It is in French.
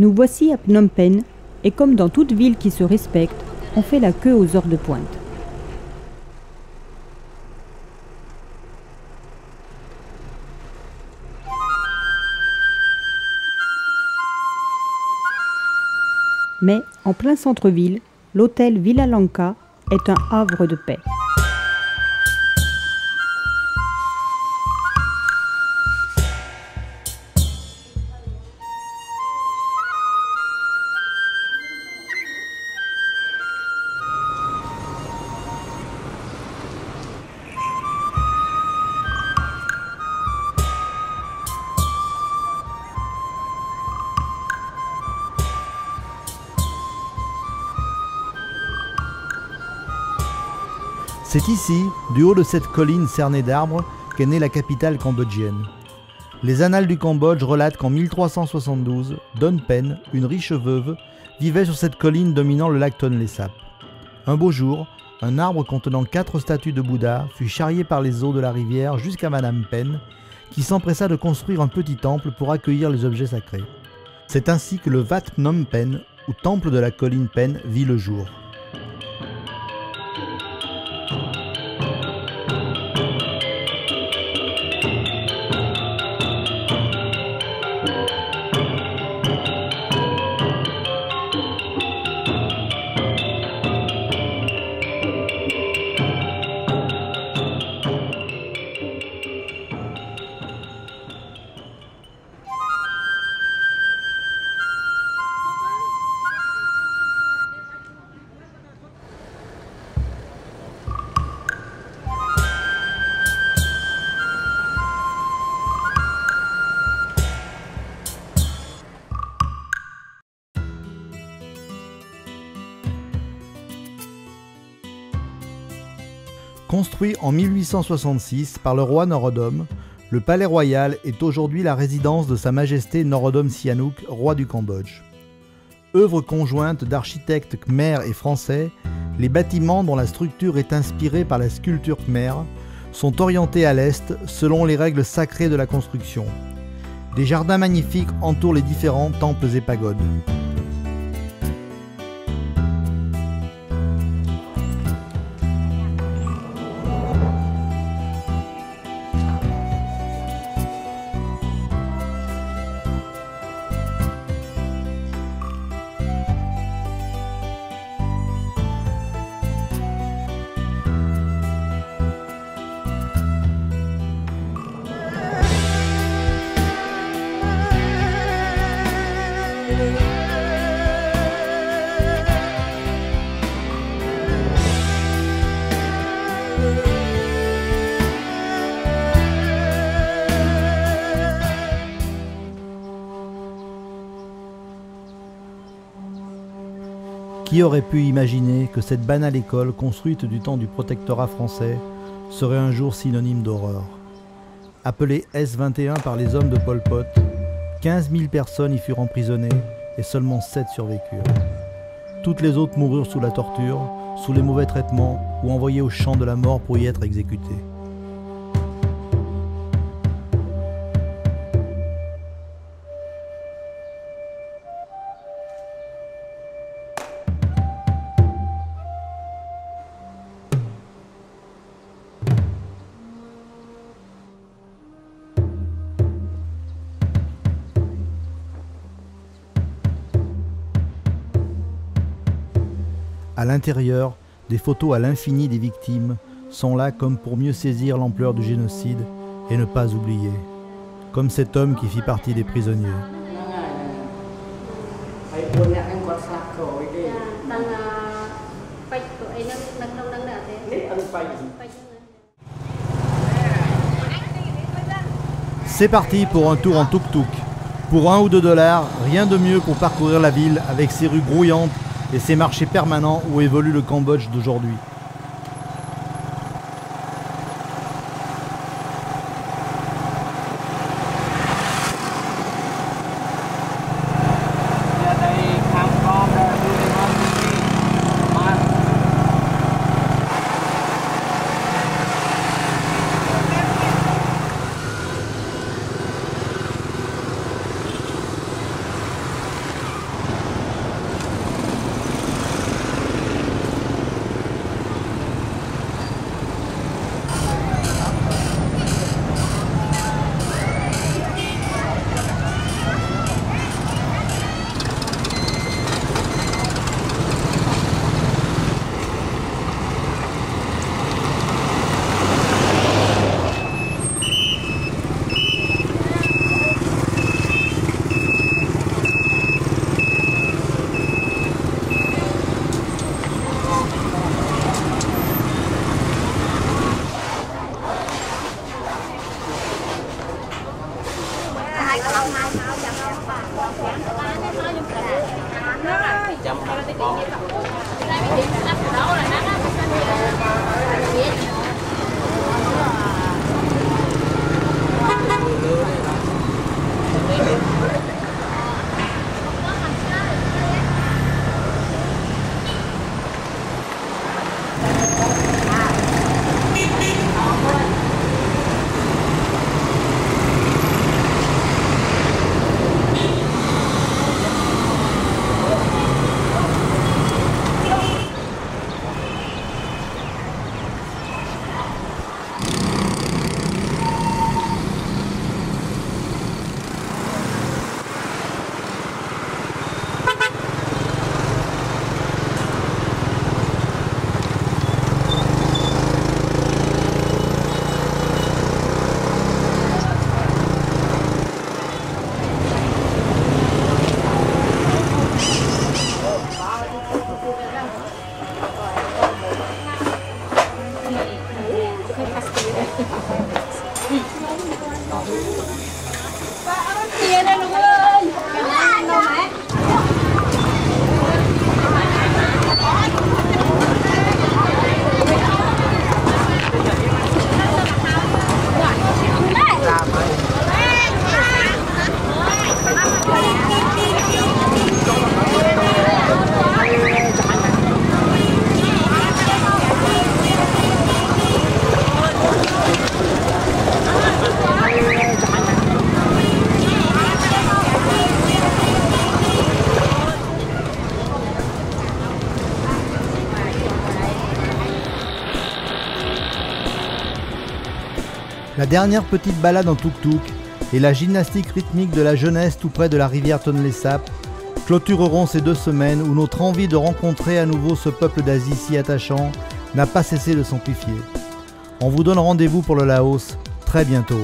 Nous voici à Phnom Penh, et comme dans toute ville qui se respecte, on fait la queue aux heures de pointe. Mais, en plein centre-ville, l'hôtel Villa Lanka est un havre de paix. C'est ici, du haut de cette colline cernée d'arbres, qu'est née la capitale cambodgienne. Les annales du Cambodge relatent qu'en 1372, Don Pen, une riche veuve, vivait sur cette colline dominant le lac Tonlé Sap. Un beau jour, un arbre contenant 4 statues de Bouddha fut charrié par les eaux de la rivière jusqu'à Madame Pen, qui s'empressa de construire un petit temple pour accueillir les objets sacrés. C'est ainsi que le Wat Phnom Penh, ou temple de la colline Pen, vit le jour. Construit en 1866 par le roi Norodom, le palais royal est aujourd'hui la résidence de Sa Majesté Norodom Sihanouk, roi du Cambodge. Œuvre conjointe d'architectes khmers et français, les bâtiments dont la structure est inspirée par la sculpture khmer sont orientés à l'est selon les règles sacrées de la construction. Des jardins magnifiques entourent les différents temples et pagodes. Qui aurait pu imaginer que cette banale école, construite du temps du protectorat français, serait un jour synonyme d'horreur? Appelée S21 par les hommes de Pol Pot, 15 000 personnes y furent emprisonnées et seulement 7 survécurent. Toutes les autres moururent sous la torture, sous les mauvais traitements ou envoyées au champ de la mort pour y être exécutées. À l'intérieur, des photos à l'infini des victimes sont là comme pour mieux saisir l'ampleur du génocide et ne pas oublier. Comme cet homme qui fit partie des prisonniers. C'est parti pour un tour en tuk-tuk. Pour 1 ou 2 $, rien de mieux pour parcourir la ville avec ses rues grouillantes et ces marchés permanents où évolue le Cambodge d'aujourd'hui. La dernière petite balade en tuk-tuk et la gymnastique rythmique de la jeunesse tout près de la rivière Tonlé-Sap clôtureront ces 2 semaines où notre envie de rencontrer à nouveau ce peuple d'Asie si attachant n'a pas cessé de s'amplifier. On vous donne rendez-vous pour le Laos très bientôt.